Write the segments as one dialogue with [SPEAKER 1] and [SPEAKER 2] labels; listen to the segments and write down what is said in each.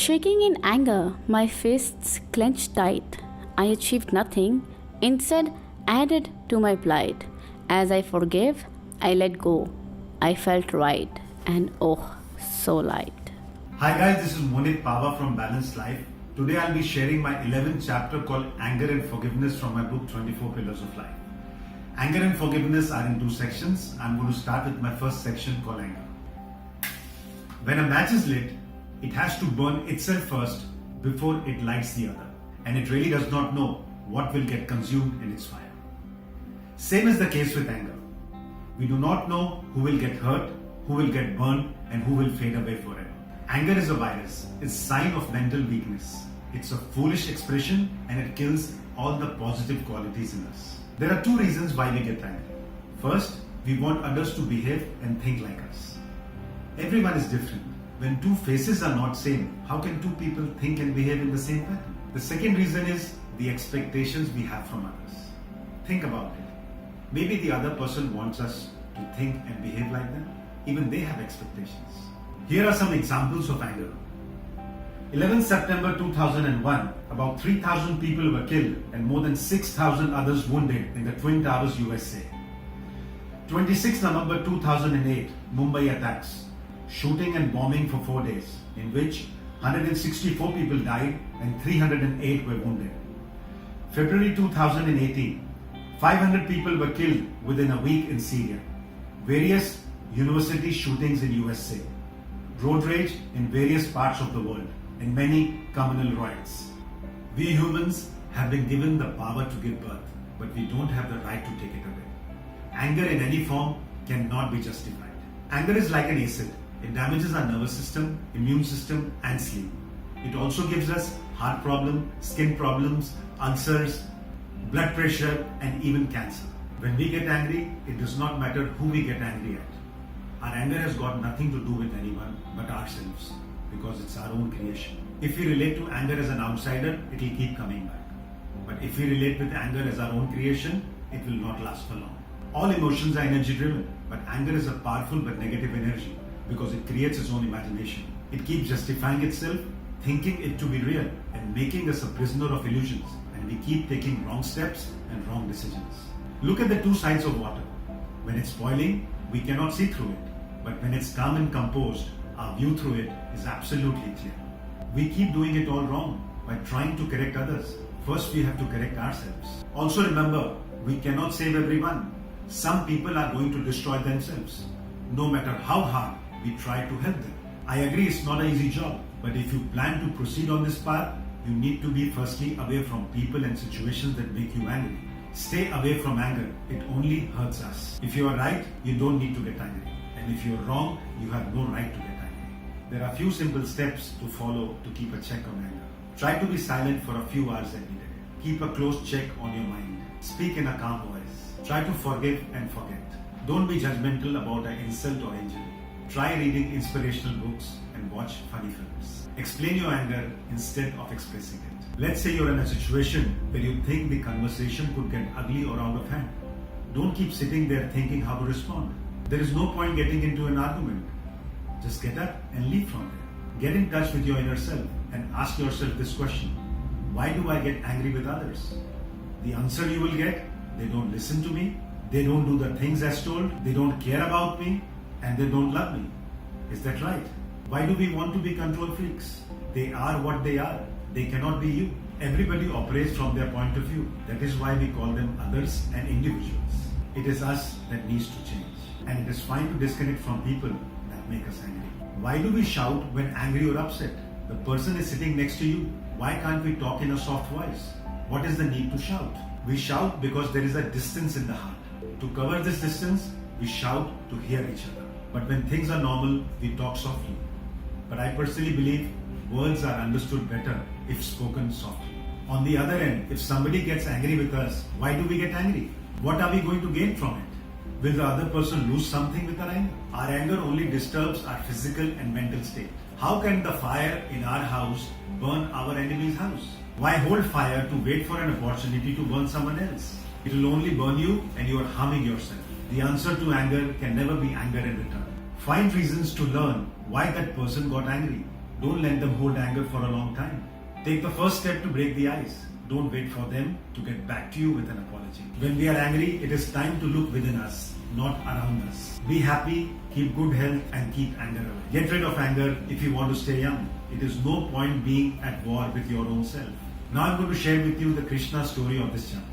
[SPEAKER 1] Shaking in anger, my fists clenched tight. I achieved nothing, instead, added to my plight. As I forgave, I let go. I felt right, and oh, so light.
[SPEAKER 2] Hi guys, this is Monit Pahwa from Balanced Life. Today I'll be sharing my 11th chapter called Anger and Forgiveness from my book 24 Pillars of Life. Anger and forgiveness are in two sections. I'm going to start with my first section called anger. When a match is lit, it has to burn itself first before it lights the other. And it really does not know what will get consumed in its fire. Same is the case with anger. We do not know who will get hurt, who will get burned, and who will fade away forever. Anger is a virus. It's a sign of mental weakness. It's a foolish expression and it kills all the positive qualities in us. There are two reasons why we get angry. First, we want others to behave and think like us. Everyone is different. When two faces are not same, how can two people think and behave in the same pattern? The second reason is the expectations we have from others. Think about it. Maybe the other person wants us to think and behave like them. Even they have expectations. Here are some examples of anger. 11 September 2001, about 3,000 people were killed and more than 6,000 others wounded in the Twin Towers, USA. 26 November 2008, Mumbai attacks. Shooting and bombing for 4 days, in which 164 people died and 308 were wounded. February 2018, 500 people were killed within a week in Syria. Various university shootings in USA. Road rage in various parts of the world, and many communal riots. We humans have been given the power to give birth, but we don't have the right to take it away. Anger in any form cannot be justified. Anger is like an acid. It damages our nervous system, immune system, and sleep. It also gives us heart problems, skin problems, ulcers, blood pressure, and even cancer. When we get angry, it does not matter who we get angry at. Our anger has got nothing to do with anyone but ourselves, because it's our own creation. If we relate to anger as an outsider, it will keep coming back. But if we relate with anger as our own creation, it will not last for long. All emotions are energy driven, but anger is a powerful but negative energy because it creates its own imagination. It keeps justifying itself, thinking it to be real, and making us a prisoner of illusions. And we keep taking wrong steps and wrong decisions. Look at the two sides of water. When it's boiling, we cannot see through it. But when it's calm and composed, our view through it is absolutely clear. We keep doing it all wrong by trying to correct others. First, we have to correct ourselves. Also remember, we cannot save everyone. Some people are going to destroy themselves. No matter how hard we try to help them. I agree it's not an easy job, but if you plan to proceed on this path, you need to be firstly away from people and situations that make you angry. Stay away from anger. It only hurts us. If you are right, you don't need to get angry. And if you are wrong, you have no right to get angry. There are few simple steps to follow to keep a check on anger. Try to be silent for a few hours every day. Keep a close check on your mind. Speak in a calm voice. Try to forgive and forget. Don't be judgmental about an insult or injury. Try reading inspirational books and watch funny films. Explain your anger instead of expressing it. Let's say you're in a situation where you think the conversation could get ugly or out of hand. Don't keep sitting there thinking how to respond. There is no point getting into an argument. Just get up and leave from there. Get in touch with your inner self and ask yourself this question. Why do I get angry with others? The answer you will get, they don't listen to me, they don't do the things as told, they don't care about me, and they don't love me. Is that right? Why do we want to be control freaks? They are what they are. They cannot be you. Everybody operates from their point of view. That is why we call them others and individuals. It is us that needs to change. And it is fine to disconnect from people that make us angry. Why do we shout when angry or upset? The person is sitting next to you. Why can't we talk in a soft voice? What is the need to shout? We shout because there is a distance in the heart. To cover this distance, we shout to hear each other. But when things are normal, we talk softly. But I personally believe words are understood better if spoken softly. On the other end, if somebody gets angry with us, why do we get angry? What are we going to gain from it? Will the other person lose something with our anger? Our anger only disturbs our physical and mental state. How can the fire in our house burn our enemy's house? Why hold fire to wait for an opportunity to burn someone else? It will only burn you and you are harming yourself. The answer to anger can never be anger in return. Find reasons to learn why that person got angry. Don't let them hold anger for a long time. Take the first step to break the ice. Don't wait for them to get back to you with an apology. When we are angry, it is time to look within us, not around us. Be happy, keep good health, and keep anger away. Get rid of anger if you want to stay young. It is no point being at war with your own self. Now I'm going to share with you the Krishna story of this chapter.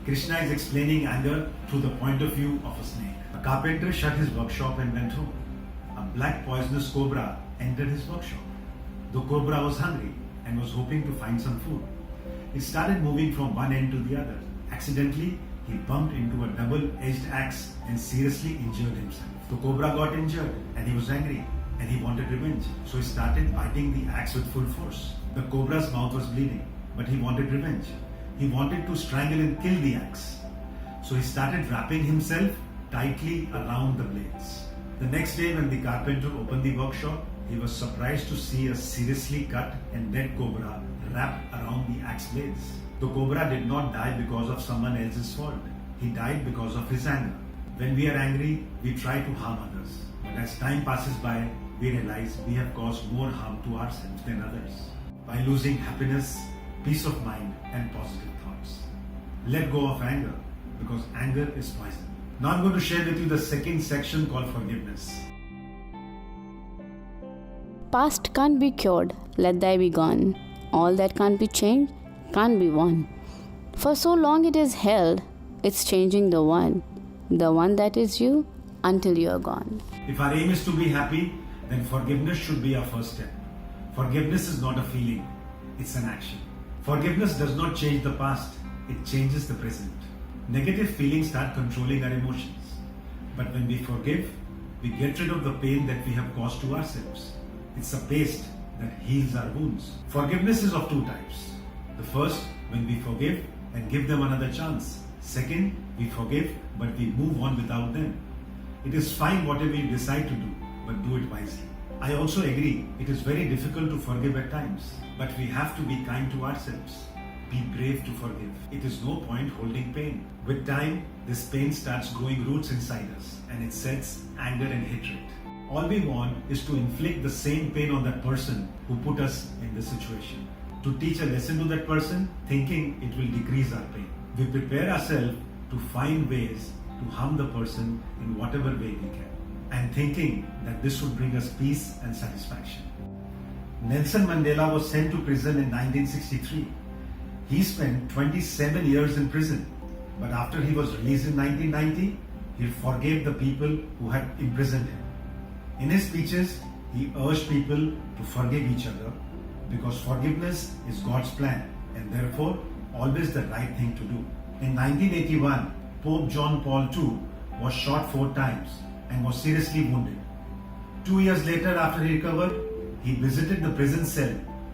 [SPEAKER 2] Krishna is explaining anger through the point of view of a snake. A carpenter shut his workshop and went home. A black poisonous cobra entered his workshop. The cobra was hungry and was hoping to find some food. It started moving from one end to the other. Accidentally, he bumped into a double-edged axe and seriously injured himself. The cobra got injured and he was angry and he wanted revenge. So he started biting the axe with full force. The cobra's mouth was bleeding, but he wanted revenge. He wanted to strangle and kill the axe. So he started wrapping himself tightly around the blades. The next day when the carpenter opened the workshop, he was surprised to see a seriously cut and dead cobra wrapped around the axe blades. The cobra did not die because of someone else's fault. He died because of his anger. When we are angry, we try to harm others. But as time passes by, we realize we have caused more harm to ourselves than others by losing happiness, peace of mind, and positive thoughts. Let go of anger because anger is poison. Now I'm going to share with you the second section called forgiveness.
[SPEAKER 1] Past can't be cured, let thy be gone. All that can't be changed can't be won. For so long it is held, it's changing the one that is you until you are gone.
[SPEAKER 2] If our aim is to be happy, then forgiveness should be our first step. Forgiveness is not a feeling, it's an action. Forgiveness does not change the past, it changes the present. Negative feelings start controlling our emotions. But when we forgive, we get rid of the pain that we have caused to ourselves. It's a paste that heals our wounds. Forgiveness is of two types. The first, when we forgive and give them another chance. Second, we forgive but we move on without them. It is fine whatever you decide to do, but do it wisely. I also agree it is very difficult to forgive at times, but we have to be kind to ourselves. Be brave to forgive. It is no point holding pain. With time, this pain starts growing roots inside us and it sets anger and hatred. All we want is to inflict the same pain on that person who put us in this situation. To teach a lesson to that person, thinking it will decrease our pain. We prepare ourselves to find ways to harm the person in whatever way we can, and thinking that this would bring us peace and satisfaction. Nelson Mandela was sent to prison in 1963. He spent 27 years in prison, but after he was released in 1990, he forgave the people who had imprisoned him. In his speeches, he urged people to forgive each other because forgiveness is God's plan and therefore always the right thing to do. In 1981, Pope John Paul II was shot 4 times and was seriously wounded. 2 years later, after he recovered, he visited the prison cell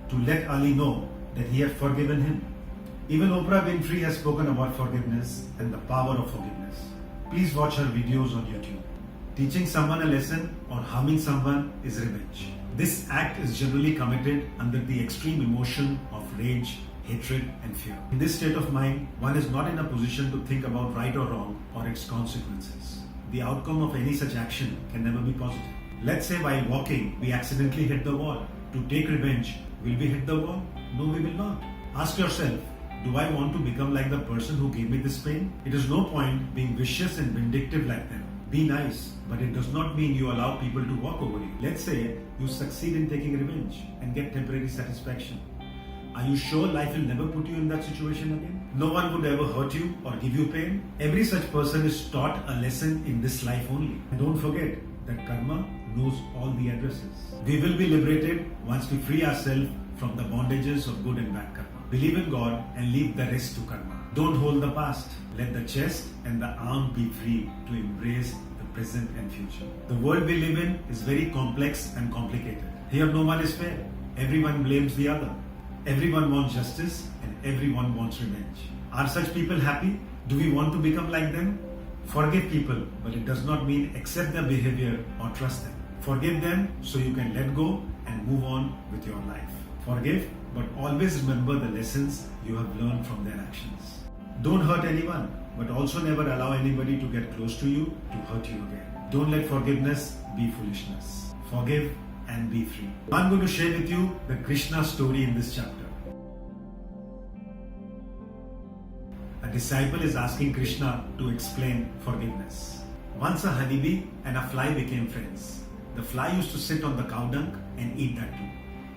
[SPEAKER 2] to let Ali know that he had forgiven him. Even Oprah Winfrey has spoken about forgiveness and the power of forgiveness. Please watch her videos on YouTube. Teaching someone a lesson or harming someone is revenge. This act is generally committed under the extreme emotion of rage, hatred, and fear. In this state of mind, one is not in a position to think about right or wrong or its consequences. The outcome of any such action can never be positive. Let's say while walking, we accidentally hit the wall. To take revenge, will we hit the wall? No, we will not. Ask yourself, do I want to become like the person who gave me this pain? It is no point being vicious and vindictive like them. Be nice, but it does not mean you allow people to walk over you. Let's say you succeed in taking revenge and get temporary satisfaction. Are you sure life will never put you in that situation again? No one would ever hurt you or give you pain. Every such person is taught a lesson in this life only. And don't forget that karma knows all the addresses. We will be liberated once we free ourselves from the bondages of good and bad karma. Believe in God and leave the rest to karma. Don't hold the past. Let the chest and the arm be free to embrace the present and future. The world we live in is very complex and complicated. Here no one is fair. Everyone blames the other. Everyone wants justice and everyone wants revenge. Are such people happy? Do we want to become like them? Forgive people, but it does not mean accept their behavior or trust them. Forgive them so you can let go and move on with your life. Forgive, but always remember the lessons you have learned from their actions. Don't hurt anyone, but also never allow anybody to get close to you to hurt you again. Don't let forgiveness be foolishness. Forgive and be free. I'm going to share with you the Krishna story in this chapter. A disciple is asking Krishna to explain forgiveness. Once a honeybee and a fly became friends. The fly used to sit on the cow dung and eat that too.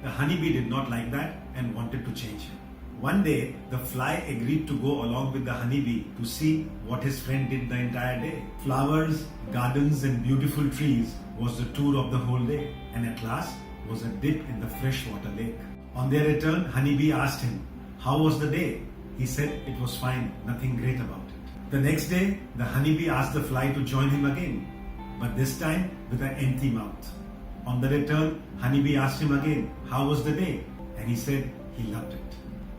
[SPEAKER 2] The honeybee did not like that and wanted to change him. One day, the fly agreed to go along with the honeybee to see what his friend did the entire day. Flowers, gardens and beautiful trees was the tour of the whole day, and at last was a dip in the freshwater lake. On their return, honeybee asked him, "How was the day?" He said it was fine, nothing great about it. The next day, the honeybee asked the fly to join him again, but this time with an empty mouth. On the return, honeybee asked him again, "How was the day?" And he said he loved it.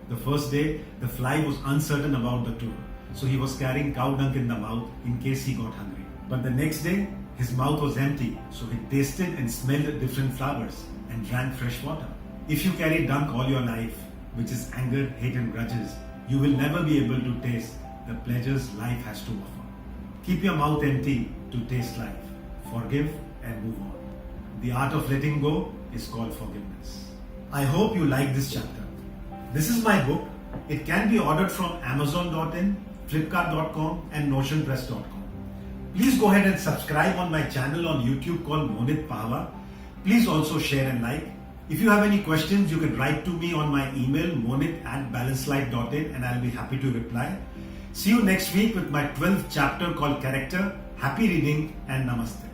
[SPEAKER 2] The first day, the fly was uncertain about the tour, so he was carrying cow dung in the mouth in case he got hungry. But the next day, his mouth was empty, so he tasted and smelled different flowers and drank fresh water. If you carry dung all your life, which is anger, hate and grudges, you will never be able to taste the pleasures life has to offer. Keep your mouth empty to taste life. Forgive and move on. The art of letting go is called forgiveness. I hope you like this chapter. This is my book. It can be ordered from Amazon.in, Flipkart.com and NotionPress.com. Please go ahead and subscribe on my channel on YouTube called Monit Pahwa. Please also share and like. If you have any questions, you can write to me on my email monit@balancedlife.in and I'll be happy to reply. See you next week with my 12th chapter called Character. Happy reading and namaste.